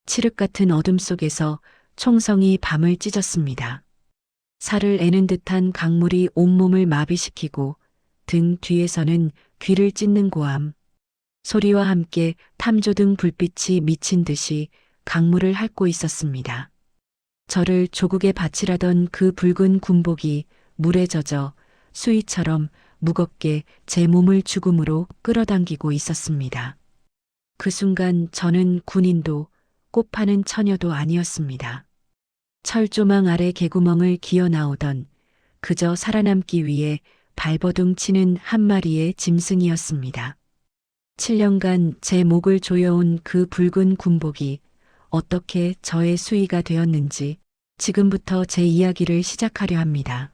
칠흑 같은 어둠 속에서 총성이 밤을 찢었습니다. 살을 애는 듯한 강물이 온몸을 마비시키고 등 뒤에서는 귀를 찢는 고함. 소리와 함께 탐조등 불빛이 미친 듯이 강물을 핥고 있었습니다. 저를 조국에 바치라던 그 붉은 군복이 물에 젖어 수위처럼 무겁게 제 몸을 죽음으로 끌어당기고 있었습니다. 그 순간 저는 군인도 꽃 파는 처녀도 아니었습니다. 철조망 아래 개구멍을 기어 나오던 그저 살아남기 위해 발버둥 치는 한 마리의 짐승이었습니다. 7년간 제 목을 조여온 그 붉은 군복이 어떻게 저의 수위가 되었는지 지금부터 제 이야기를 시작하려 합니다.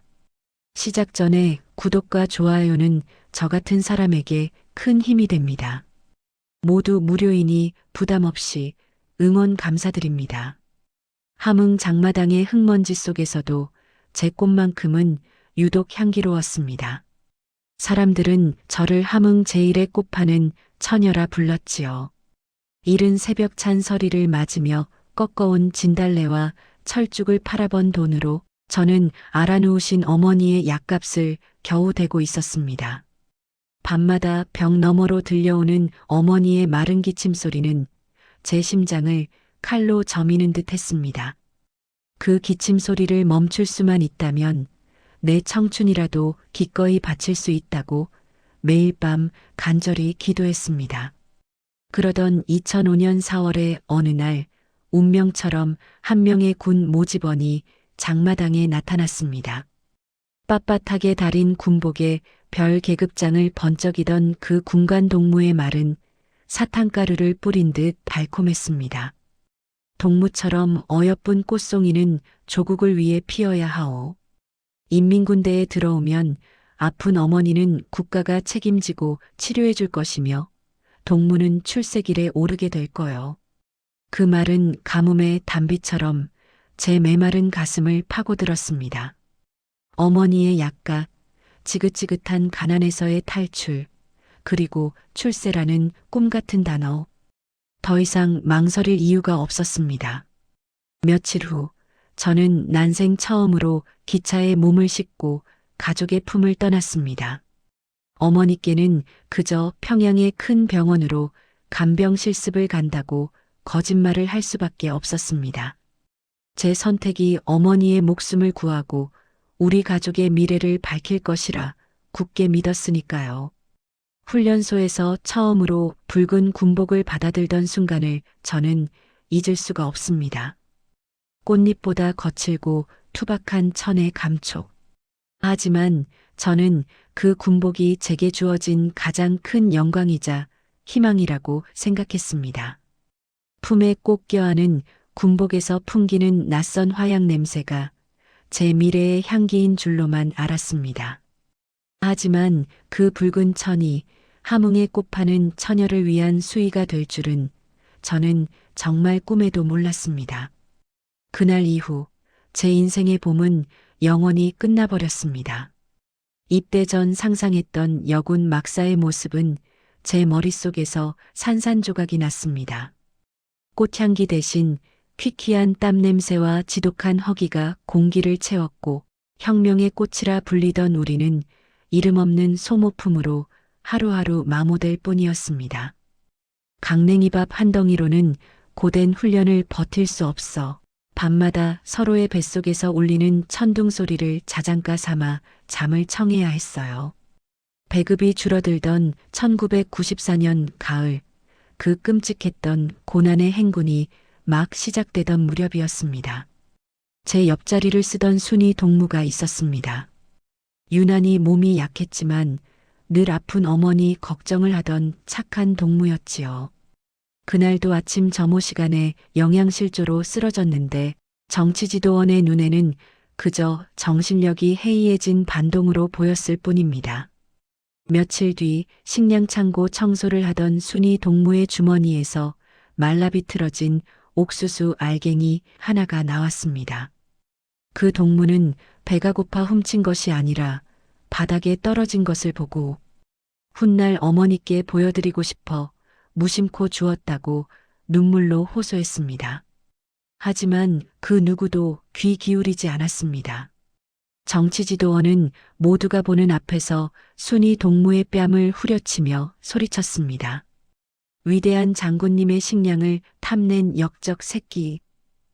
시작 전에 구독과 좋아요는 저 같은 사람에게 큰 힘이 됩니다. 모두 무료이니 부담 없이 응원 감사드립니다. 함흥 장마당의 흙먼지 속에서도 제 꽃만큼은 유독 향기로웠습니다. 사람들은 저를 함흥 제1의 꽃 파는 처녀라 불렀지요. 이른 새벽 찬 서리를 맞으며 꺾어온 진달래와 철쭉을 팔아번 돈으로 저는 알아놓으신 어머니의 약값을 겨우 대고 있었습니다. 밤마다 벽 너머로 들려오는 어머니의 마른 기침 소리는 제 심장을 칼로 저미는 듯 했습니다. 그 기침 소리를 멈출 수만 있다면 내 청춘이라도 기꺼이 바칠 수 있다고 매일 밤 간절히 기도했습니다. 그러던 2005년 4월의 어느 날 운명처럼 한 명의 군 모집원이 장마당에 나타났습니다. 빳빳하게 달인 군복에 별 계급장을 번쩍이던 그 군관 동무의 말은 사탕가루를 뿌린 듯 달콤했습니다. 동무처럼 어여쁜 꽃송이는 조국을 위해 피어야 하오. 인민군대에 들어오면 아픈 어머니는 국가가 책임지고 치료해 줄 것이며 동무는 출세길에 오르게 될 거요. 그 말은 가뭄의 단비처럼 제 메마른 가슴을 파고들었습니다. 어머니의 약값, 지긋지긋한 가난에서의 탈출, 그리고 출세라는 꿈 같은 단어. 더 이상 망설일 이유가 없었습니다. 며칠 후 저는 난생 처음으로 기차에 몸을 싣고 가족의 품을 떠났습니다. 어머니께는 그저 평양의 큰 병원으로 간병 실습을 간다고 거짓말을 할 수밖에 없었습니다. 제 선택이 어머니의 목숨을 구하고 우리 가족의 미래를 밝힐 것이라 굳게 믿었으니까요. 훈련소에서 처음으로 붉은 군복을 받아들던 순간을 저는 잊을 수가 없습니다. 꽃잎보다 거칠고 투박한 천의 감촉. 하지만 저는 그 군복이 제게 주어진 가장 큰 영광이자 희망이라고 생각했습니다. 품에 꼭 껴안은 군복에서 풍기는 낯선 화약 냄새가 제 미래의 향기인 줄로만 알았습니다. 하지만 그 붉은 천이 함흥의 꽃 파는 처녀를 위한 수위가 될 줄은 저는 정말 꿈에도 몰랐습니다. 그날 이후 제 인생의 봄은 영원히 끝나버렸습니다. 입대 전 상상했던 여군 막사의 모습은 제 머릿속에서 산산조각이 났습니다. 꽃향기 대신 퀴퀴한 땀 냄새와 지독한 허기가 공기를 채웠고 혁명의 꽃이라 불리던 우리는 이름 없는 소모품으로 하루하루 마모될 뿐이었습니다. 강냉이밥 한 덩이로는 고된 훈련을 버틸 수 없어 밤마다 서로의 뱃속에서 울리는 천둥 소리를 자장가 삼아 잠을 청해야 했어요. 배급이 줄어들던 1994년 가을, 그 끔찍했던 고난의 행군이 막 시작되던 무렵이었습니다. 제 옆자리를 쓰던 순이 동무가 있었습니다. 유난히 몸이 약했지만 늘 아픈 어머니 걱정을 하던 착한 동무였지요. 그날도 아침 점호 시간에 영양실조로 쓰러졌는데 정치지도원의 눈에는 그저 정신력이 해이해진 반동으로 보였을 뿐입니다. 며칠 뒤 식량창고 청소를 하던 순이 동무의 주머니에서 말라비틀어진 옥수수 알갱이 하나가 나왔습니다. 그 동무는 배가 고파 훔친 것이 아니라 바닥에 떨어진 것을 보고 훗날 어머니께 보여드리고 싶어 무심코 주었다고 눈물로 호소했습니다. 하지만 그 누구도 귀 기울이지 않았습니다. 정치지도원은 모두가 보는 앞에서 순이 동무의 뺨을 후려치며 소리쳤습니다. 위대한 장군님의 식량을 탐낸 역적 새끼.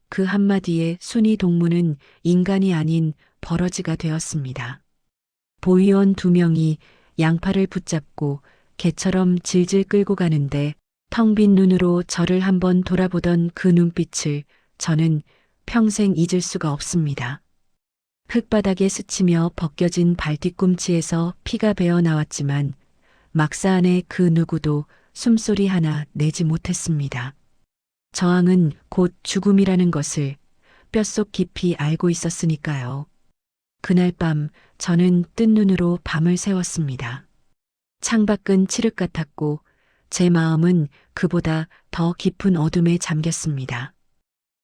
그 한마디에 순이 동무는 인간이 아닌 버러지가 되었습니다. 보위원 2명이 양팔을 붙잡고 개처럼 질질 끌고 가는데 텅 빈 눈으로 저를 한번 돌아보던 그 눈빛을 저는 평생 잊을 수가 없습니다. 흙바닥에 스치며 벗겨진 발뒤꿈치에서 피가 배어 나왔지만 막사 안에 그 누구도 숨소리 하나 내지 못했습니다. 저항은 곧 죽음이라는 것을 뼛속 깊이 알고 있었으니까요. 그날 밤 저는 뜬 눈으로 밤을 새웠습니다. 창밖은 칠흑 같았고 제 마음은 그보다 더 깊은 어둠에 잠겼습니다.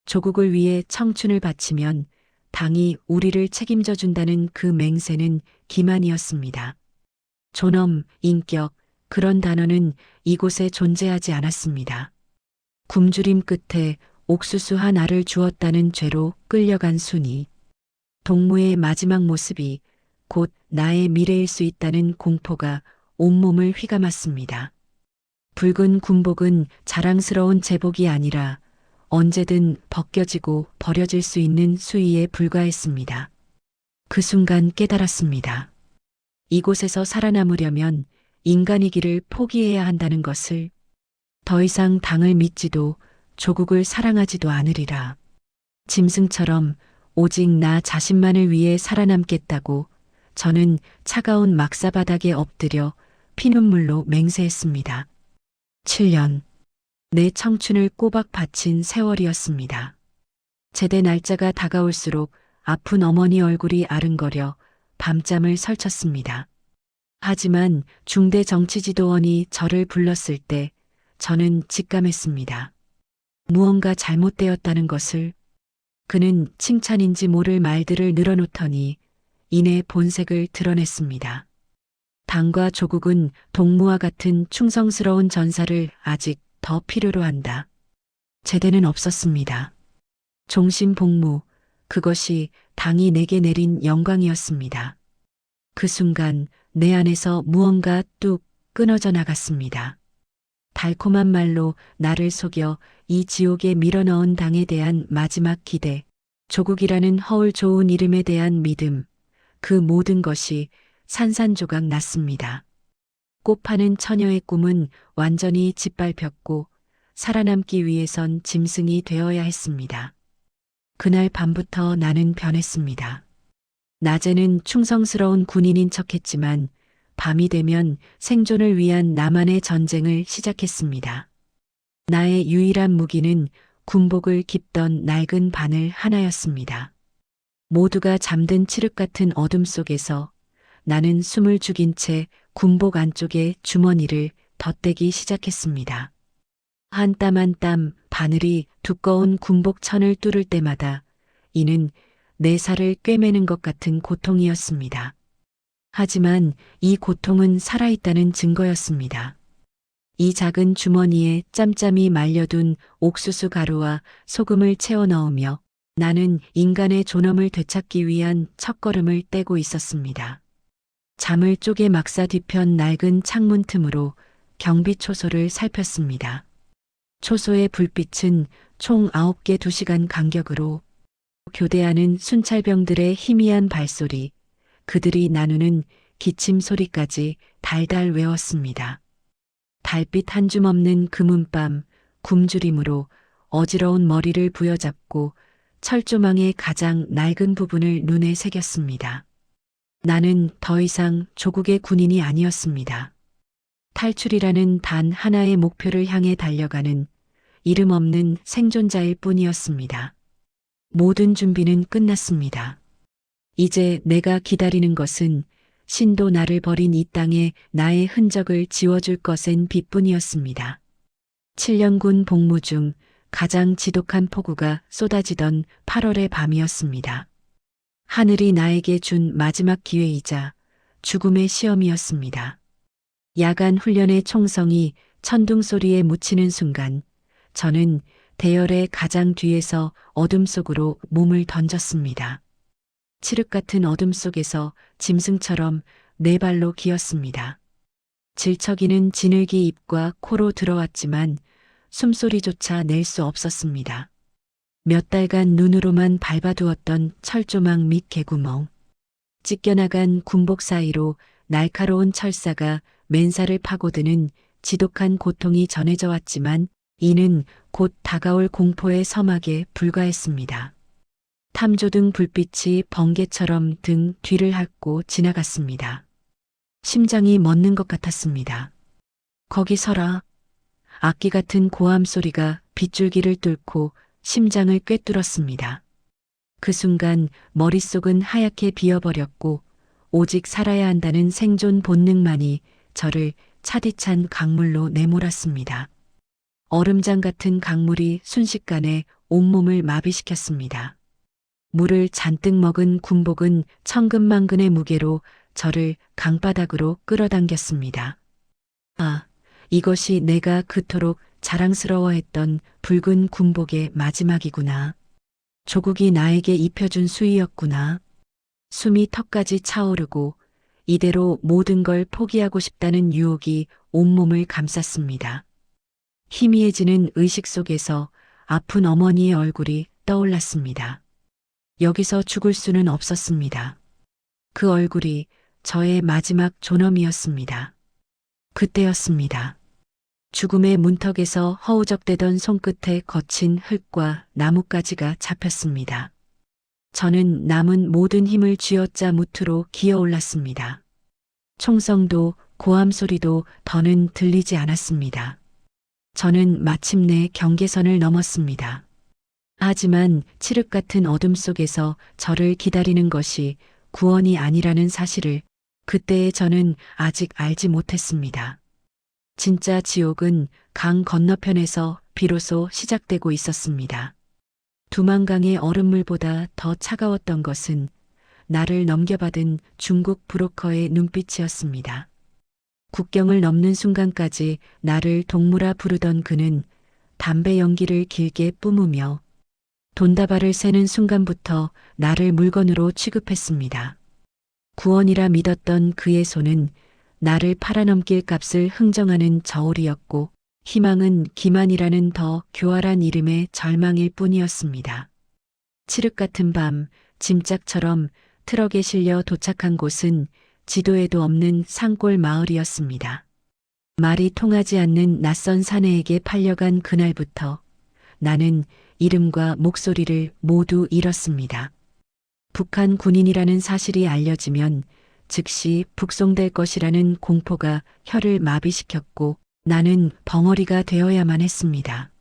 조국을 위해 청춘을 바치면 당이 우리를 책임져 준다는 그 맹세는 기만이었습니다. 존엄, 인격, 그런 단어는 이곳에 존재하지 않았습니다. 굶주림 끝에 옥수수 한 알을 주었다는 죄로 끌려간 순이, 동무의 마지막 모습이 곧 나의 미래일 수 있다는 공포가 온몸을 휘감았습니다. 붉은 군복은 자랑스러운 제복이 아니라 언제든 벗겨지고 버려질 수 있는 수위에 불과했습니다. 그 순간 깨달았습니다. 이곳에서 살아남으려면 인간이기를 포기해야 한다는 것을. 더 이상 당을 믿지도 조국을 사랑하지도 않으리라. 짐승처럼 오직 나 자신만을 위해 살아남겠다고 저는 차가운 막사바닥에 엎드려 피눈물로 맹세했습니다. 7년. 내 청춘을 꼬박 바친 세월이었습니다. 제대 날짜가 다가올수록 아픈 어머니 얼굴이 아른거려 밤잠을 설쳤습니다. 하지만 중대 정치지도원이 저를 불렀을 때 저는 직감했습니다. 무언가 잘못되었다는 것을. 그는 칭찬인지 모를 말들을 늘어놓더니 이내 본색을 드러냈습니다. 당과 조국은 동무와 같은 충성스러운 전사를 아직 더 필요로 한다. 제대는 없었습니다. 종신복무, 그것이 당이 내게 내린 영광이었습니다. 그 순간 내 안에서 무언가 뚝 끊어져 나갔습니다. 달콤한 말로 나를 속여 이 지옥에 밀어넣은 당에 대한 마지막 기대, 조국이라는 허울 좋은 이름에 대한 믿음, 그 모든 것이 산산조각 났습니다. 꽃 파는 처녀의 꿈은 완전히 짓밟혔고 살아남기 위해선 짐승이 되어야 했습니다. 그날 밤부터 나는 변했습니다. 낮에는 충성스러운 군인인 척했지만 밤이 되면 생존을 위한 나만의 전쟁을 시작했습니다. 나의 유일한 무기는 군복을 깁던 낡은 바늘 하나였습니다. 모두가 잠든 칠흑 같은 어둠 속에서 나는 숨을 죽인 채 군복 안쪽에 주머니를 덧대기 시작했습니다. 한 땀 한 땀 바늘이 두꺼운 군복천을 뚫을 때마다 이는 내 살을 꿰매는 것 같은 고통이었습니다. 하지만 이 고통은 살아있다는 증거였습니다. 이 작은 주머니에 짬짬이 말려둔 옥수수 가루와 소금을 채워 넣으며 나는 인간의 존엄을 되찾기 위한 첫걸음을 떼고 있었습니다. 잠을 쪼개 막사 뒤편 낡은 창문 틈으로 경비 초소를 살폈습니다. 초소의 불빛은 총 9개 2시간 간격으로 교대하는 순찰병들의 희미한 발소리, 그들이 나누는 기침 소리까지 달달 외웠습니다. 달빛 한 줌 없는 금은밤, 굶주림으로 어지러운 머리를 부여잡고 철조망의 가장 낡은 부분을 눈에 새겼습니다. 나는 더 이상 조국의 군인이 아니었습니다. 탈출이라는 단 하나의 목표를 향해 달려가는 이름 없는 생존자일 뿐이었습니다. 모든 준비는 끝났습니다. 이제 내가 기다리는 것은 신도 나를 버린 이 땅에 나의 흔적을 지워줄 것엔 빛뿐이었습니다. 7년군 복무 중 가장 지독한 폭우가 쏟아지던 8월의 밤이었습니다. 하늘이 나에게 준 마지막 기회이자 죽음의 시험이었습니다. 야간 훈련의 총성이 천둥 소리에 묻히는 순간 저는 대열의 가장 뒤에서 어둠 속으로 몸을 던졌습니다. 칠흑 같은 어둠 속에서 짐승처럼 네 발로 기었습니다. 질척이는 지늘기 입과 코로 들어왔지만 숨소리조차 낼 수 없었습니다. 몇 달간 눈으로만 밟아두었던 철조망 밑 개구멍, 찢겨나간 군복 사이로 날카로운 철사가 맨살을 파고드는 지독한 고통이 전해져 왔지만 이는 곧 다가올 공포의 서막에 불과했습니다. 탐조등 불빛이 번개처럼 등 뒤를 핥고 지나갔습니다. 심장이 멎는 것 같았습니다. 거기 서라. 악기 같은 고함 소리가 빗줄기를 뚫고 심장을 꿰뚫었습니다. 그 순간 머릿속은 하얗게 비어버렸고 오직 살아야 한다는 생존 본능만이 저를 차디찬 강물로 내몰았습니다. 얼음장 같은 강물이 순식간에 온몸을 마비시켰습니다. 물을 잔뜩 먹은 군복은 천근만근의 무게로 저를 강바닥으로 끌어당겼습니다. 아, 이것이 내가 그토록 자랑스러워했던 붉은 군복의 마지막이구나. 조국이 나에게 입혀준 수의였구나. 숨이 턱까지 차오르고 이대로 모든 걸 포기하고 싶다는 유혹이 온몸을 감쌌습니다. 희미해지는 의식 속에서 아픈 어머니의 얼굴이 떠올랐습니다. 여기서 죽을 수는 없었습니다. 그 얼굴이 저의 마지막 존엄이었습니다. 그때였습니다. 죽음의 문턱에서 허우적대던 손끝에 거친 흙과 나뭇가지가 잡혔습니다. 저는 남은 모든 힘을 쥐어짜 무트로 기어올랐습니다. 총성도 고함 소리도 더는 들리지 않았습니다. 저는 마침내 경계선을 넘었습니다. 하지만 칠흑 같은 어둠 속에서 저를 기다리는 것이 구원이 아니라는 사실을 그때의 저는 아직 알지 못했습니다. 진짜 지옥은 강 건너편에서 비로소 시작되고 있었습니다. 두만강의 얼음물보다 더 차가웠던 것은 나를 넘겨받은 중국 브로커의 눈빛이었습니다. 국경을 넘는 순간까지 나를 동무라 부르던 그는 담배 연기를 길게 뿜으며 돈다발을 세는 순간부터 나를 물건으로 취급했습니다. 구원이라 믿었던 그의 손은 나를 팔아넘길 값을 흥정하는 저울이었고 희망은 기만이라는 더 교활한 이름의 절망일 뿐이었습니다. 칠흑 같은 밤 짐짝처럼 트럭에 실려 도착한 곳은 지도에도 없는 산골 마을이었습니다. 말이 통하지 않는 낯선 사내에게 팔려간 그날부터 나는 이름과 목소리를 모두 잃었습니다. 북한 군인이라는 사실이 알려지면 즉시 북송될 것이라는 공포가 혀를 마비시켰고 나는 벙어리가 되어야만 했습니다.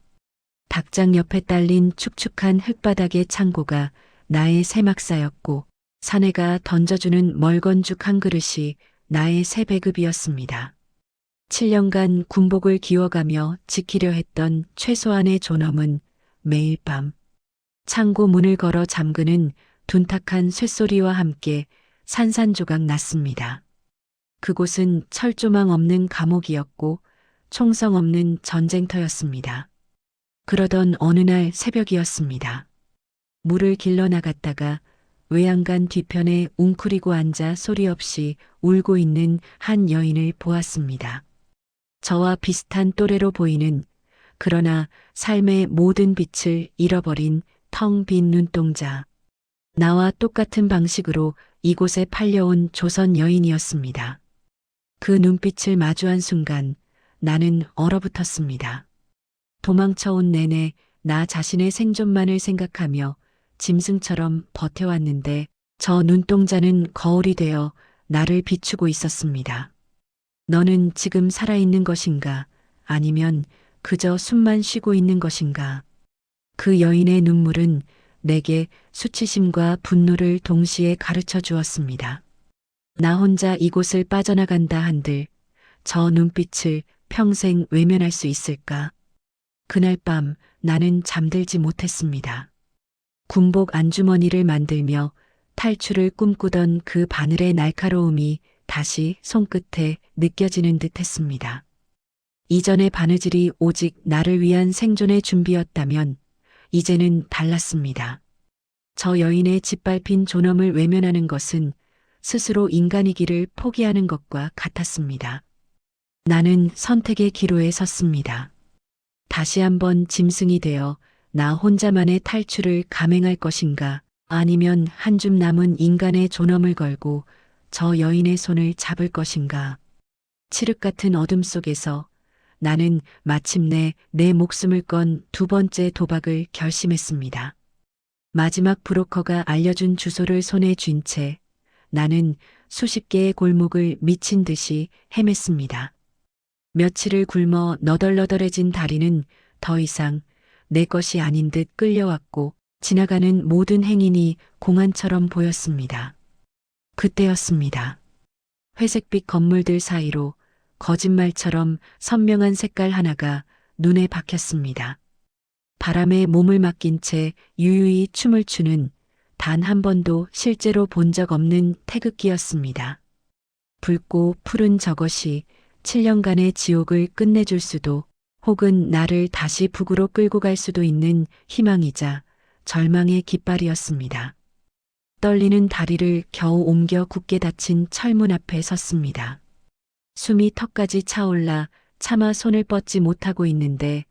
닭장 옆에 딸린 축축한 흙바닥의 창고가 나의 새막사였고 사내가 던져주는 멀건죽 한 그릇이 나의 새 배급이었습니다. 7년간 군복을 기워가며 지키려 했던 최소한의 존엄은 매일 밤 창고 문을 걸어 잠그는 둔탁한 쇳소리와 함께 산산조각 났습니다. 그곳은 철조망 없는 감옥이었고 총성 없는 전쟁터였습니다. 그러던 어느 날 새벽이었습니다. 물을 길러 나갔다가 외양간 뒤편에 웅크리고 앉아 소리 없이 울고 있는 한 여인을 보았습니다. 저와 비슷한 또래로 보이는 그러나 삶의 모든 빛을 잃어버린 텅 빈 눈동자. 나와 똑같은 방식으로 이곳에 팔려온 조선 여인이었습니다. 그 눈빛을 마주한 순간 나는 얼어붙었습니다. 도망쳐온 내내 나 자신의 생존만을 생각하며 짐승처럼 버텨왔는데 저 눈동자는 거울이 되어 나를 비추고 있었습니다. 너는 지금 살아있는 것인가? 아니면 그저 숨만 쉬고 있는 것인가? 그 여인의 눈물은 내게 수치심과 분노를 동시에 가르쳐 주었습니다. 나 혼자 이곳을 빠져나간다 한들 저 눈빛을 평생 외면할 수 있을까? 그날 밤 나는 잠들지 못했습니다. 군복 안주머니를 만들며 탈출을 꿈꾸던 그 바늘의 날카로움이 다시 손끝에 느껴지는 듯 했습니다. 이전의 바느질이 오직 나를 위한 생존의 준비였다면 이제는 달랐습니다. 저 여인의 짓밟힌 존엄을 외면하는 것은 스스로 인간이기를 포기하는 것과 같았습니다. 나는 선택의 기로에 섰습니다. 다시 한번 짐승이 되어 나 혼자만의 탈출을 감행할 것인가, 아니면 한 줌 남은 인간의 존엄을 걸고 저 여인의 손을 잡을 것인가. 칠흑 같은 어둠 속에서 나는 마침내 내 목숨을 건 두 번째 도박을 결심했습니다. 마지막 브로커가 알려준 주소를 손에 쥔 채 나는 수십 개의 골목을 미친 듯이 헤맸습니다. 며칠을 굶어 너덜너덜해진 다리는 더 이상 내 것이 아닌 듯 끌려왔고 지나가는 모든 행인이 공안처럼 보였습니다. 그때였습니다. 회색빛 건물들 사이로 거짓말처럼 선명한 색깔 하나가 눈에 박혔습니다. 바람에 몸을 맡긴 채 유유히 춤을 추는 단 한 번도 실제로 본 적 없는 태극기였습니다. 붉고 푸른 저것이 7년간의 지옥을 끝내줄 수도 혹은 나를 다시 북으로 끌고 갈 수도 있는 희망이자 절망의 깃발이었습니다. 떨리는 다리를 겨우 옮겨 굳게 닫힌 철문 앞에 섰습니다. 숨이 턱까지 차올라 차마 손을 뻗지 못하고 있는데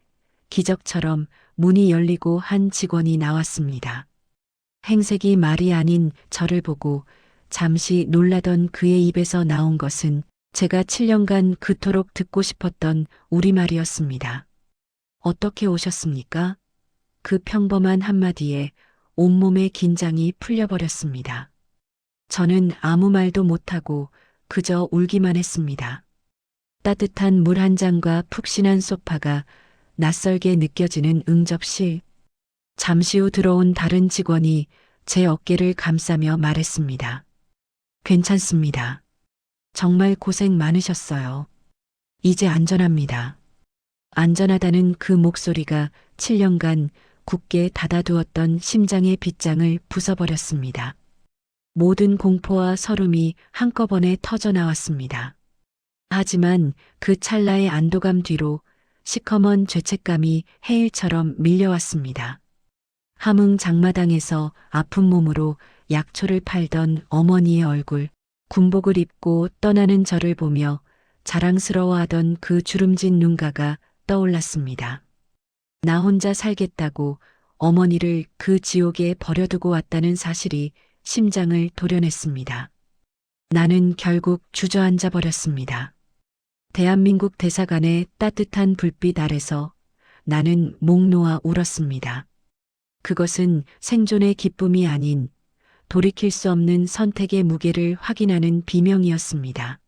기적처럼 문이 열리고 한 직원이 나왔습니다. 행색이 말이 아닌 저를 보고 잠시 놀라던 그의 입에서 나온 것은 제가 7년간 그토록 듣고 싶었던 우리말이었습니다. 어떻게 오셨습니까? 그 평범한 한마디에 온몸의 긴장이 풀려버렸습니다. 저는 아무 말도 못하고 그저 울기만 했습니다. 따뜻한 물 한 잔과 푹신한 소파가 낯설게 느껴지는 응접실. 잠시 후 들어온 다른 직원이 제 어깨를 감싸며 말했습니다. 괜찮습니다. 정말 고생 많으셨어요. 이제 안전합니다. 안전하다는 그 목소리가 7년간 굳게 닫아두었던 심장의 빗장을 부숴버렸습니다. 모든 공포와 서름이 한꺼번에 터져나왔습니다. 하지만 그 찰나의 안도감 뒤로 시커먼 죄책감이 해일처럼 밀려왔습니다. 함흥 장마당에서 아픈 몸으로 약초를 팔던 어머니의 얼굴, 군복을 입고 떠나는 저를 보며 자랑스러워하던 그 주름진 눈가가 떠올랐습니다. 나 혼자 살겠다고 어머니를 그 지옥에 버려두고 왔다는 사실이 심장을 도려냈습니다. 나는 결국 주저앉아 버렸습니다. 대한민국 대사관의 따뜻한 불빛 아래서 나는 목 놓아 울었습니다. 그것은 생존의 기쁨이 아닌 돌이킬 수 없는 선택의 무게를 확인하는 비명이었습니다.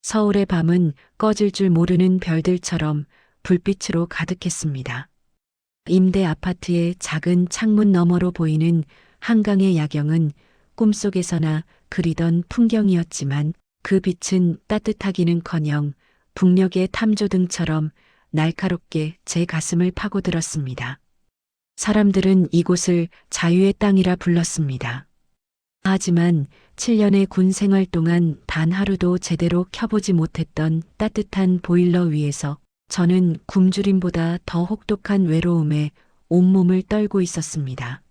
서울의 밤은 꺼질 줄 모르는 별들처럼 불빛으로 가득했습니다. 임대 아파트의 작은 창문 너머로 보이는 한강의 야경은 꿈속에서나 그리던 풍경이었지만 그 빛은 따뜻하기는커녕 북녘의 탐조등처럼 날카롭게 제 가슴을 파고들었습니다. 사람들은 이곳을 자유의 땅이라 불렀습니다. 하지만 7년의 군 생활 동안 단 하루도 제대로 켜보지 못했던 따뜻한 보일러 위에서 저는 굶주림보다 더 혹독한 외로움에 온몸을 떨고 있었습니다.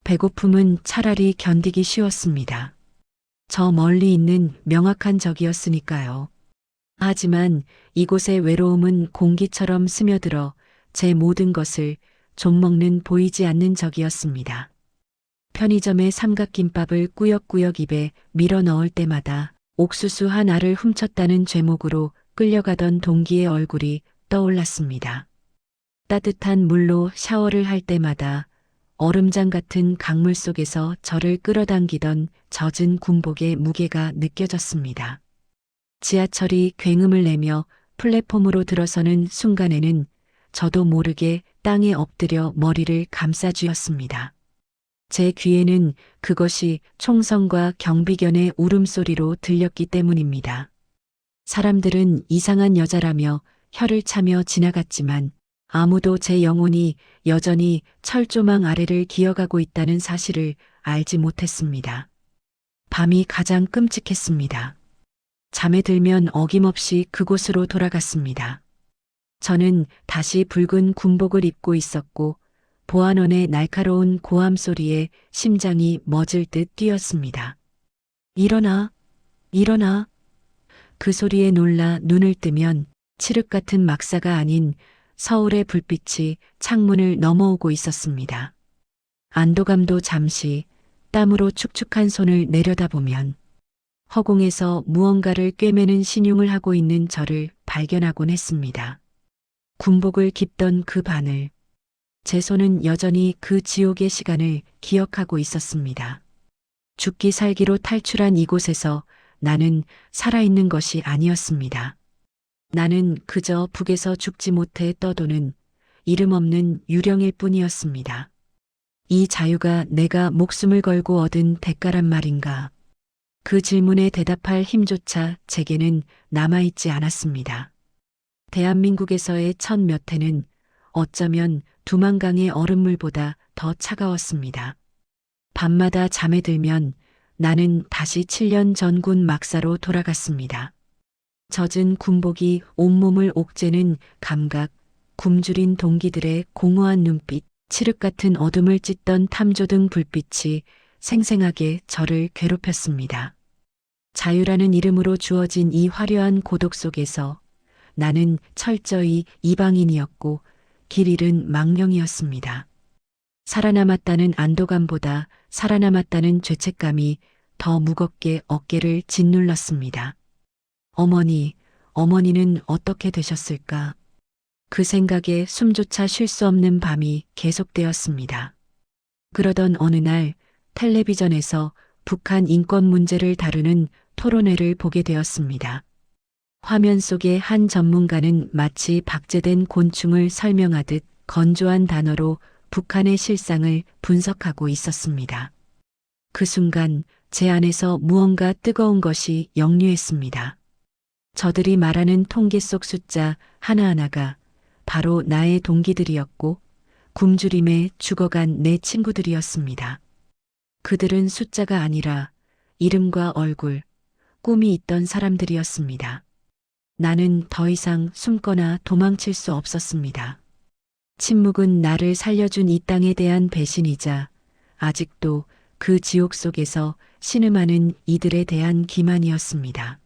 배고픔은 차라리 견디기 쉬웠습니다. 저 멀리 있는 명확한 적이었으니까요. 하지만 이곳의 외로움은 공기처럼 스며들어 제 모든 것을 좀먹는 보이지 않는 적이었습니다. 편의점의 삼각김밥을 꾸역꾸역 입에 밀어 넣을 때마다 옥수수 한 알을 훔쳤다는 죄목으로 끌려가던 동기의 얼굴이 떠올랐습니다. 따뜻한 물로 샤워를 할 때마다 얼음장 같은 강물 속에서 저를 끌어당기던 젖은 군복의 무게가 느껴졌습니다. 지하철이 굉음을 내며 플랫폼으로 들어서는 순간에는 저도 모르게 땅에 엎드려 머리를 감싸쥐었습니다. 제 귀에는 그것이 총성과 경비견의 울음소리로 들렸기 때문입니다. 사람들은 이상한 여자라며 혀를 차며 지나갔지만 아무도 제 영혼이 여전히 철조망 아래를 기어가고 있다는 사실을 알지 못했습니다. 밤이 가장 끔찍했습니다. 잠에 들면 어김없이 그곳으로 돌아갔습니다. 저는 다시 붉은 군복을 입고 있었고 보안원의 날카로운 고함 소리에 심장이 멎을 듯 뛰었습니다. 일어나, 일어나. 그 소리에 놀라 눈을 뜨면 칠흑 같은 막사가 아닌 서울의 불빛이 창문을 넘어오고 있었습니다. 안도감도 잠시 땀으로 축축한 손을 내려다보면 허공에서 무언가를 꿰매는 신용을 하고 있는 저를 발견하곤 했습니다. 군복을 깁던 그 바늘. 제 손은 여전히 그 지옥의 시간을 기억하고 있었습니다. 죽기 살기로 탈출한 이곳에서 나는 살아있는 것이 아니었습니다. 나는 그저 북에서 죽지 못해 떠도는 이름 없는 유령일 뿐이었습니다. 이 자유가 내가 목숨을 걸고 얻은 대가란 말인가? 그 질문에 대답할 힘조차 제게는 남아있지 않았습니다. 대한민국에서의 첫 몇 해는 어쩌면 두만강의 얼음물보다 더 차가웠습니다. 밤마다 잠에 들면 나는 다시 7년 전 군 막사로 돌아갔습니다. 젖은 군복이 온몸을 옥죄는 감각, 굶주린 동기들의 공허한 눈빛, 칠흑 같은 어둠을 찢던 탐조등 불빛이 생생하게 저를 괴롭혔습니다. 자유라는 이름으로 주어진 이 화려한 고독 속에서 나는 철저히 이방인이었고 길 잃은 망령이었습니다. 살아남았다는 안도감보다 살아남았다는 죄책감이 더 무겁게 어깨를 짓눌렀습니다. 어머니는 어떻게 되셨을까? 그 생각에 숨조차 쉴 수 없는 밤이 계속되었습니다. 그러던 어느 날 텔레비전에서 북한 인권 문제를 다루는 토론회를 보게 되었습니다. 화면 속의 한 전문가는 마치 박제된 곤충을 설명하듯 건조한 단어로 북한의 실상을 분석하고 있었습니다. 그 순간 제 안에서 무언가 뜨거운 것이 역류했습니다. 저들이 말하는 통계 속 숫자 하나하나가 바로 나의 동기들이었고 굶주림에 죽어간 내 친구들이었습니다. 그들은 숫자가 아니라 이름과 얼굴, 꿈이 있던 사람들이었습니다. 나는 더 이상 숨거나 도망칠 수 없었습니다. 침묵은 나를 살려준 이 땅에 대한 배신이자 아직도 그 지옥 속에서 신음하는 이들에 대한 기만이었습니다.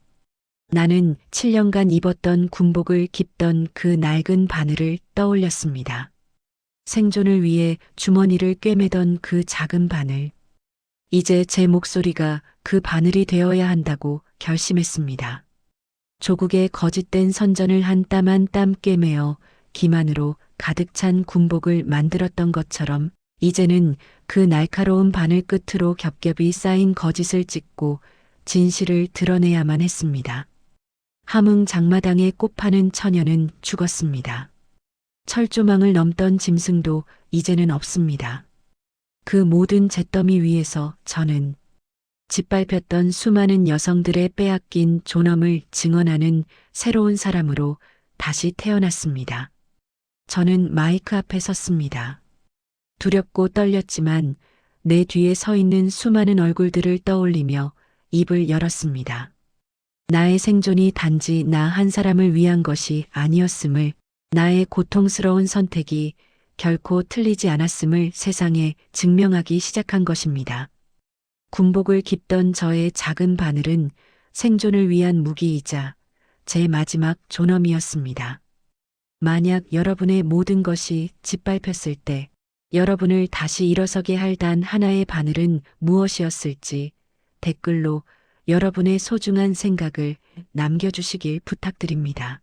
나는 7년간 입었던 군복을 깁던 그 낡은 바늘을 떠올렸습니다. 생존을 위해 주머니를 꿰매던 그 작은 바늘. 이제 제 목소리가 그 바늘이 되어야 한다고 결심했습니다. 조국의 거짓된 선전을 한 땀 한 땀 꿰매어 기만으로 가득 찬 군복을 만들었던 것처럼 이제는 그 날카로운 바늘 끝으로 겹겹이 쌓인 거짓을 찢고 진실을 드러내야만 했습니다. 함흥 장마당에 꽃 파는 처녀는 죽었습니다. 철조망을 넘던 짐승도 이제는 없습니다. 그 모든 잿더미 위에서 저는 짓밟혔던 수많은 여성들의 빼앗긴 존엄을 증언하는 새로운 사람으로 다시 태어났습니다. 저는 마이크 앞에 섰습니다. 두렵고 떨렸지만 내 뒤에 서 있는 수많은 얼굴들을 떠올리며 입을 열었습니다. 나의 생존이 단지 나 한 사람을 위한 것이 아니었음을, 나의 고통스러운 선택이 결코 틀리지 않았음을 세상에 증명하기 시작한 것입니다. 군복을 깁던 저의 작은 바늘은 생존을 위한 무기이자 제 마지막 존엄이었습니다. 만약 여러분의 모든 것이 짓밟혔을 때 여러분을 다시 일어서게 할 단 하나의 바늘은 무엇이었을지 댓글로 여러분의 소중한 생각을 남겨주시길 부탁드립니다.